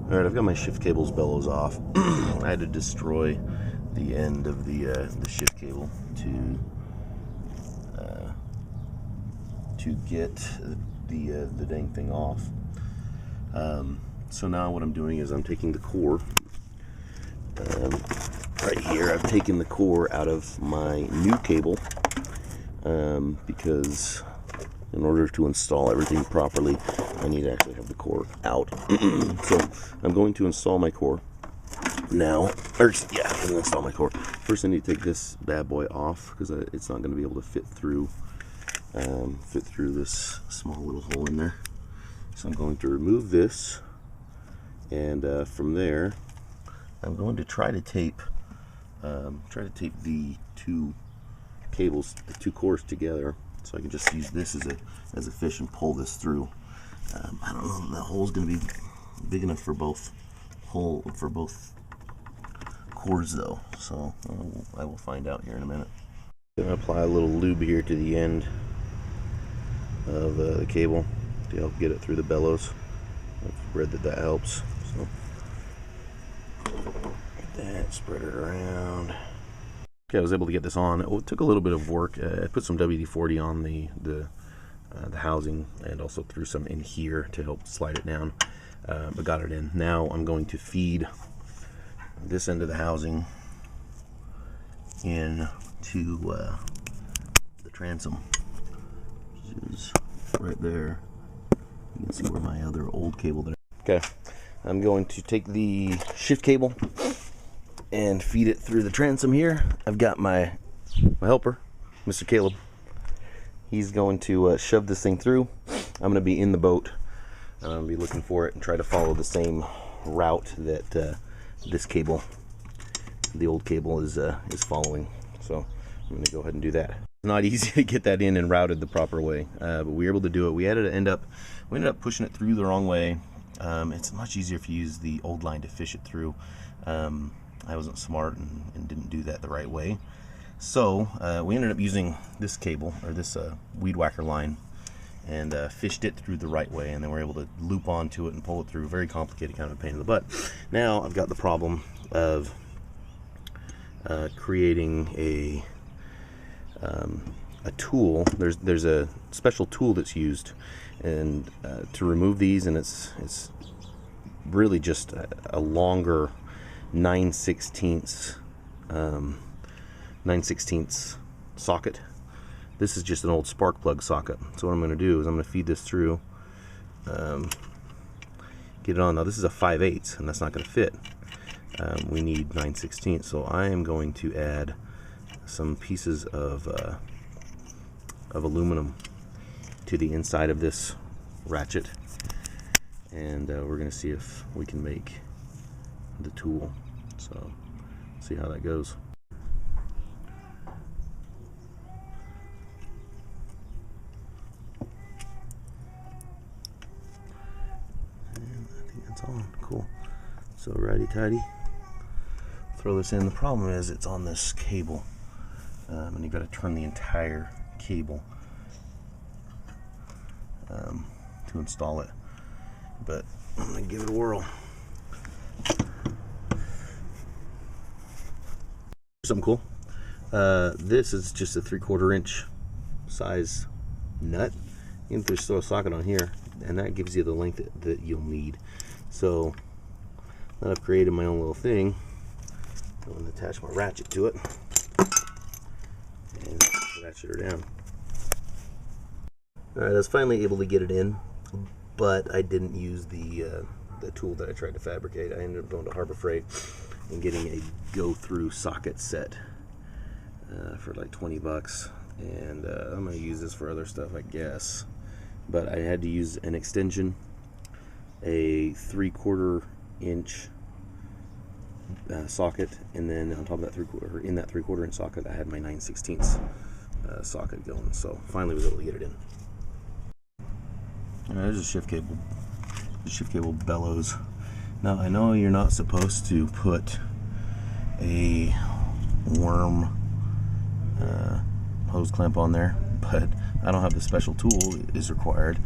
Alright, I've got my shift cable's bellows off. I had to destroy the end of the shift cable to get the dang thing off. So now what I'm doing is I'm taking the core. Right here, I've taken the core out of my new cable because in order to install everything properly, I need to actually have the core out. So I'm going to install my core now. I'm going to install my core. First, I need to take this bad boy off because it's not going to be able to fit through this small little hole in there. So I'm going to remove this, and from there, I'm going to try to tape the two cables, the two cores together, so I can just use this as a fish and pull this through. I don't know if that hole's going to be big enough for both cores though, so I will find out here in a minute. I'm going to apply a little lube here to the end of the cable to help get it through the bellows. I've read that helps. So get that, spread it around. Okay, I was able to get this on. It took a little bit of work. I put some WD-40 on the housing and also threw some in here to help slide it down, but got it in. Now I'm going to feed this end of the housing into the transom, which is right there. You can see where my other old cable there. Okay, I'm going to take the shift cable and feed it through the transom here. I've got my helper, Mr. Caleb. He's going to shove this thing through. I'm going to be in the boat. I'm going to be looking for it and try to follow the same route that this cable, the old cable, is following. So I'm going to go ahead and do that. It's not easy to get that in and routed the proper way, but we were able to do it. We ended up pushing it through the wrong way. It's much easier if you use the old line to fish it through. I wasn't smart and didn't do that the right way. So we ended up using this cable, or this weed whacker line, and fished it through the right way, and then we're able to loop onto it and pull it through. Very complicated, kind of a pain in the butt. Now I've got the problem of creating a tool. There's a special tool that's used, and to remove these, and it's really just a longer 9/16 socket. This is just an old spark plug socket. So what I'm going to do is I'm going to feed this through, get it on. Now this is a 5/8, and that's not going to fit. We need 9/16. So I am going to add some pieces of aluminum to the inside of this ratchet, and we're going to see if we can make the tool. So see how that goes. And I think that's on. Cool. So righty tighty. Throw this in. The problem is it's on this cable, and you've got to turn the entire cable to install it. But I'm gonna give it a whirl. Something cool. This is just a 3/4 inch size nut. You can just throw a socket on here, and that gives you the length that you'll need. So now I've created my own little thing. I'm going to attach my ratchet to it and ratchet her down. Alright, I was finally able to get it in, but I didn't use the tool that I tried to fabricate. I ended up going to Harbor Freight and getting a go-through socket set for like 20 bucks, and I'm going to use this for other stuff, I guess. But I had to use an extension, a 3/4 inch socket, and then on top of that 3/4 inch socket I had my 9/16 socket going. So finally was able to get it in. There's a shift cable. The shift cable bellows. Now I know you're not supposed to put a worm hose clamp on there, but I don't have the special tool is required,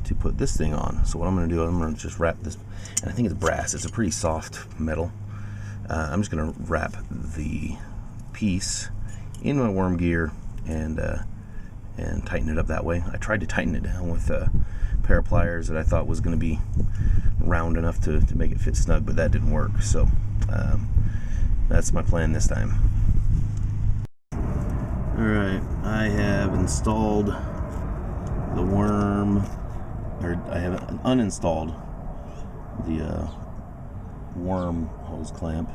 to put this thing on. So what I'm going to do, I'm going to just wrap this, and I think it's brass. It's a pretty soft metal. I'm just going to wrap the piece in my worm gear and tighten it up that way. I tried to tighten it down with a pair of pliers that I thought was going to be round enough to make it fit snug, but that didn't work. So that's my plan this time. Alright, I have installed the worm, or I have uninstalled the worm hose clamp,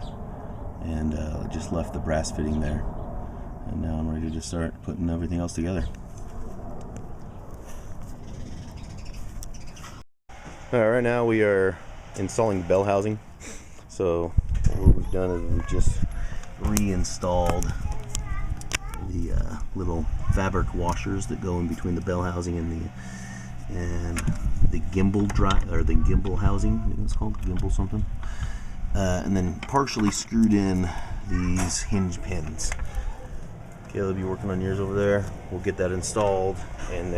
and just left the brass fitting there. And now I'm ready to start putting everything else together. Alright, right now we are installing the bell housing. So what we've done is we've just reinstalled the little fabric washers that go in between the bell housing and the Gimble drive, or the Gimble housing, I think it's called Gimble something. And then partially screwed in these hinge pins. Caleb, you working on yours over there? We'll get that installed, and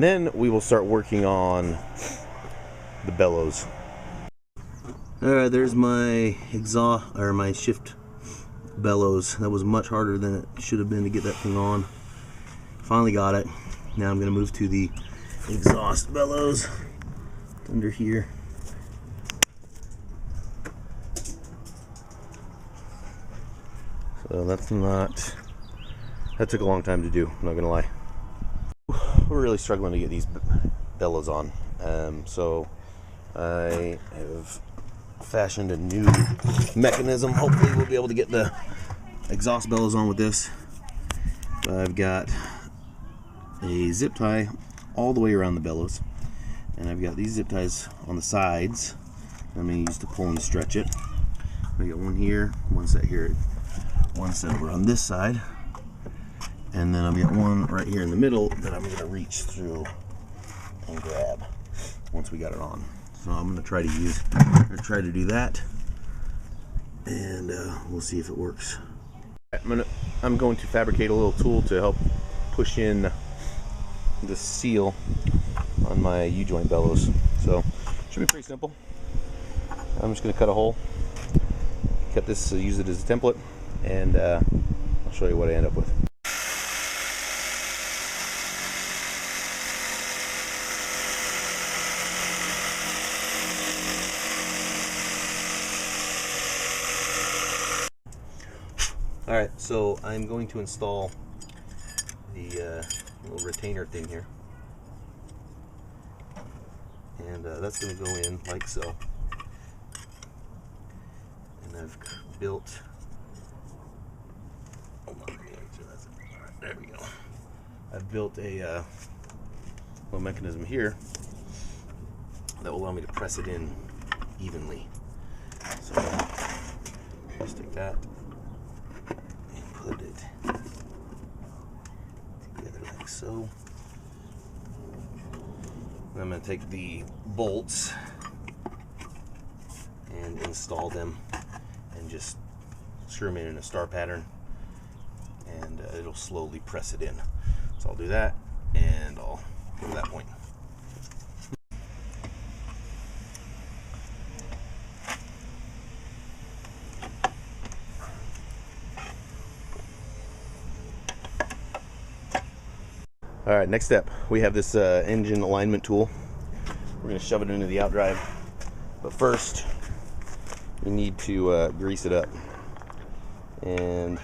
then we will start working on the bellows. Alright, there's my exhaust, or my shift bellows. That was much harder than it should have been to get that thing on. Finally got it. Now I'm going to move to the exhaust bellows under here. So that took a long time to do, I'm not gonna lie. We're really struggling to get these bellows on. So I have fashioned a new mechanism. Hopefully we'll be able to get the exhaust bellows on with this. I've got a zip tie all the way around the bellows, and I've got these zip ties on the sides I'm going to use to pull and stretch it. I got one here, one set here, one set over on this side, and then I've got one right here in the middle that I'm going to reach through and grab once we got it on. So I'm going to try to do that, and we'll see if it works. I'm going to fabricate a little tool to help push in the seal on my U-joint bellows. So it should be pretty simple. I'm just going to cut a hole, cut this, use it as a template, and I'll show you what I end up with. Alright, so I'm going to install the little retainer thing here, and that's going to go in like so. And I've built, there we go. I've built a little mechanism here that will allow me to press it in evenly. So just take that and put it together like so. And I'm going to take the bolts and install them and just screw them in a star pattern, and it'll slowly press it in. So I'll do that, and I'll go to that point. Alright, next step, we have this engine alignment tool. We're going to shove it into the Outdrive, but first we need to grease it up, and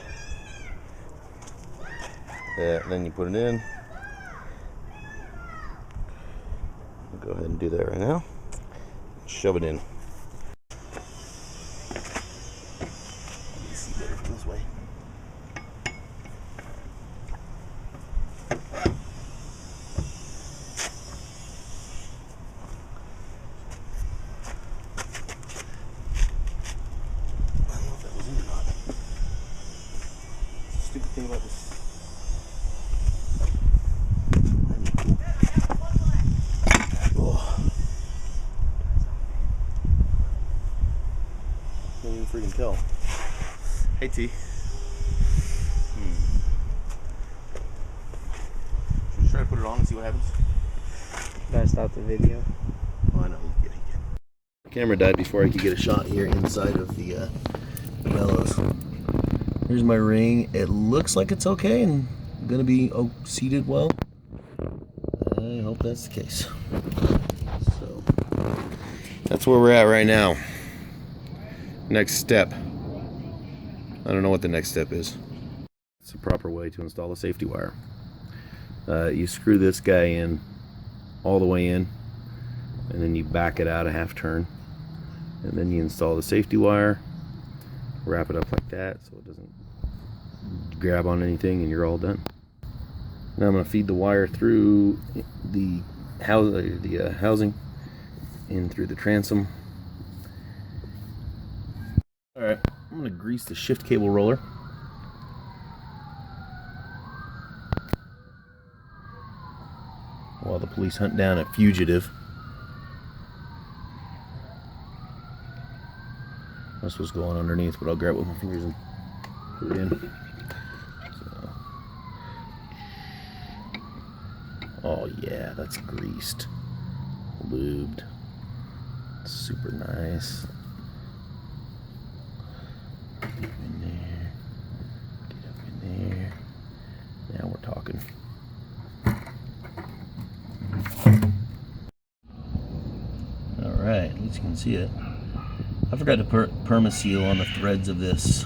then you put it in. I'll go ahead and do that right now. Shove it in. You see better this way. Stupid thing about this. Oh. Can't even freaking tell. Hey T. Should we try to put it on and see what happens? Gotta stop the video. Oh, I know, you get it. The camera died before I could get a shot here inside of the Bellows. Here's my ring. It looks like it's okay and gonna be seated well. I hope that's the case. So that's where we're at right now. Next step. I don't know what the next step is. It's the proper way to install a safety wire. You screw this guy in all the way in, and then you back it out a half turn, and then you install the safety wire, wrap it up like that so it doesn't grab on anything, and you're all done. Now I'm going to feed the wire through the housing in through the transom. Alright, I'm going to grease the shift cable roller. While the police hunt down a fugitive. That's what's going underneath, but I'll grab it with my fingers and put it in. So. Oh yeah, that's greased. Lubed. Super nice. Get up in there. Get up in there. Now we're talking. Alright, at least you can see it. I forgot to perma-seal on the threads of this.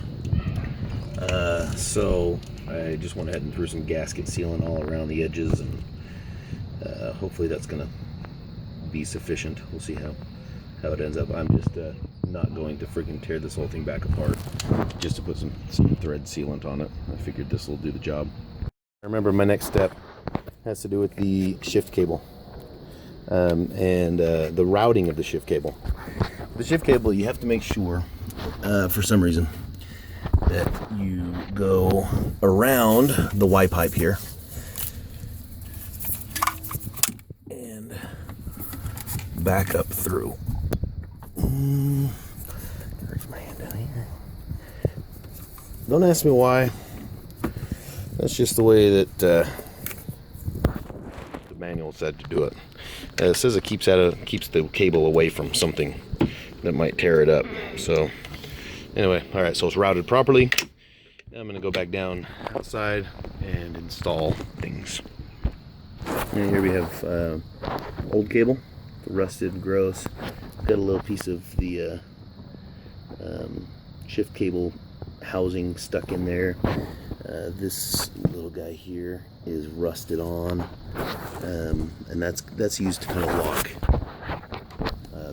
So I just went ahead and threw some gasket sealant all around the edges, and hopefully that's going to be sufficient. We'll see how it ends up. I'm just not going to freaking tear this whole thing back apart just to put some thread sealant on it. I figured this will do the job. Remember, my next step has to do with the shift cable. And the routing of the shift cable. The shift cable, you have to make sure, for some reason, that you go around the Y pipe here and back up through. Reach my hand down here. Don't ask me why. That's just the way that the manual said to do it. It says it keeps the cable away from something that might tear it up. So anyway, all right, so it's routed properly. Now I'm going to go back down outside and install things. And here we have old cable, rusted, gross. Got a little piece of the shift cable housing stuck in there. This little guy here is rusted on, and that's used to kind of lock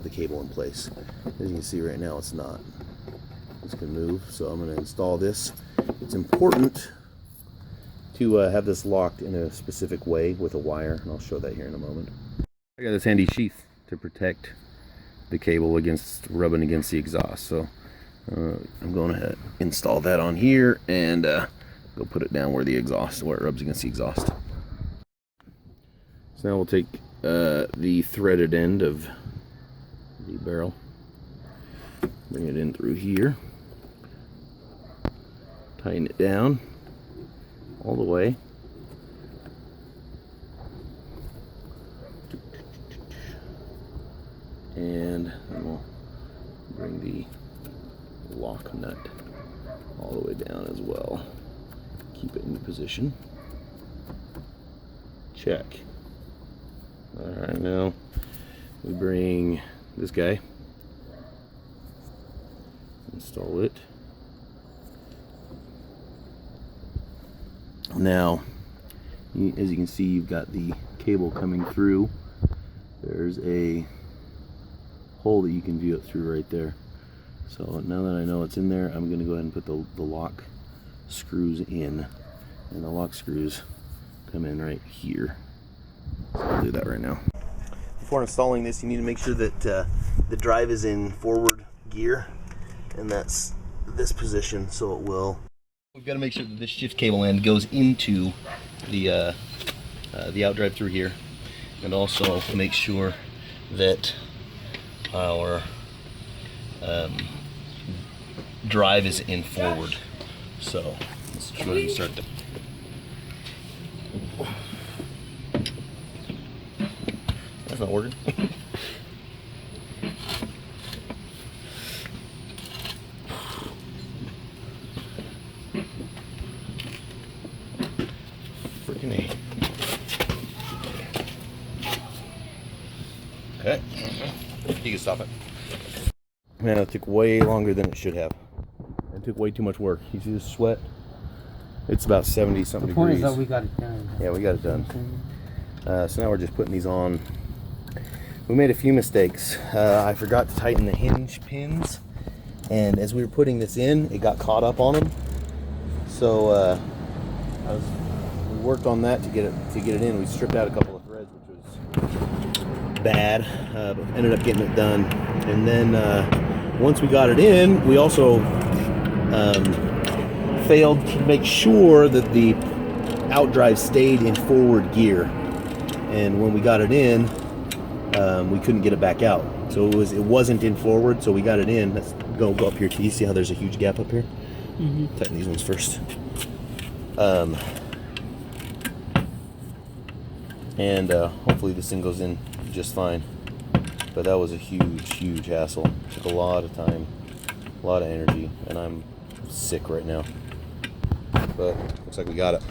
the cable in place. As you can see right now, it's not. It's going to move, so I'm going to install this. It's important to have this locked in a specific way with a wire, and I'll show that here in a moment. I got this handy sheath to protect the cable against rubbing against the exhaust, so I'm going to install that on here and go put it down where it rubs against the exhaust. So now we'll take the threaded end of the barrel, bring it in through here, tighten it down all the way, and then we'll bring the lock nut all the way down as well. Keep it in position. Check. Alright, now we bring this guy, install it. Now, as you can see, you've got the cable coming through. There's a hole that you can view it through right there. So now that I know it's in there, I'm going to go ahead and put the lock screws in, and the lock screws come in right here. So I'll do that right now. Before installing this, you need to make sure that the drive is in forward gear, and that's this position, so it will. We've got to make sure that this shift cable end goes into the Outdrive through here, and also make sure that our drive is in forward. So let's go ahead and start that. That's not working. Freaking A. Okay. You can stop it. Man, it took way longer than it should have. It took way too much work. You see the sweat? It's about 70-something degrees. The point is that we got it done. Yeah, we got it done. So now we're just putting these on. We made a few mistakes. I forgot to tighten the hinge pins, and as we were putting this in, it got caught up on them. So we worked on that to get it in. We stripped out a couple of threads, which was bad, but ended up getting it done. And then once we got it in, we also failed to make sure that the Outdrive stayed in forward gear. And when we got it in, we couldn't get it back out. So it wasn't in forward, so we got it in. Let's go up here. Can you see how there's a huge gap up here? Mm-hmm. Tighten these ones first. And hopefully this thing goes in just fine. But that was a huge hassle. Took a lot of time, a lot of energy, and I'm sick right now. But looks like we got it.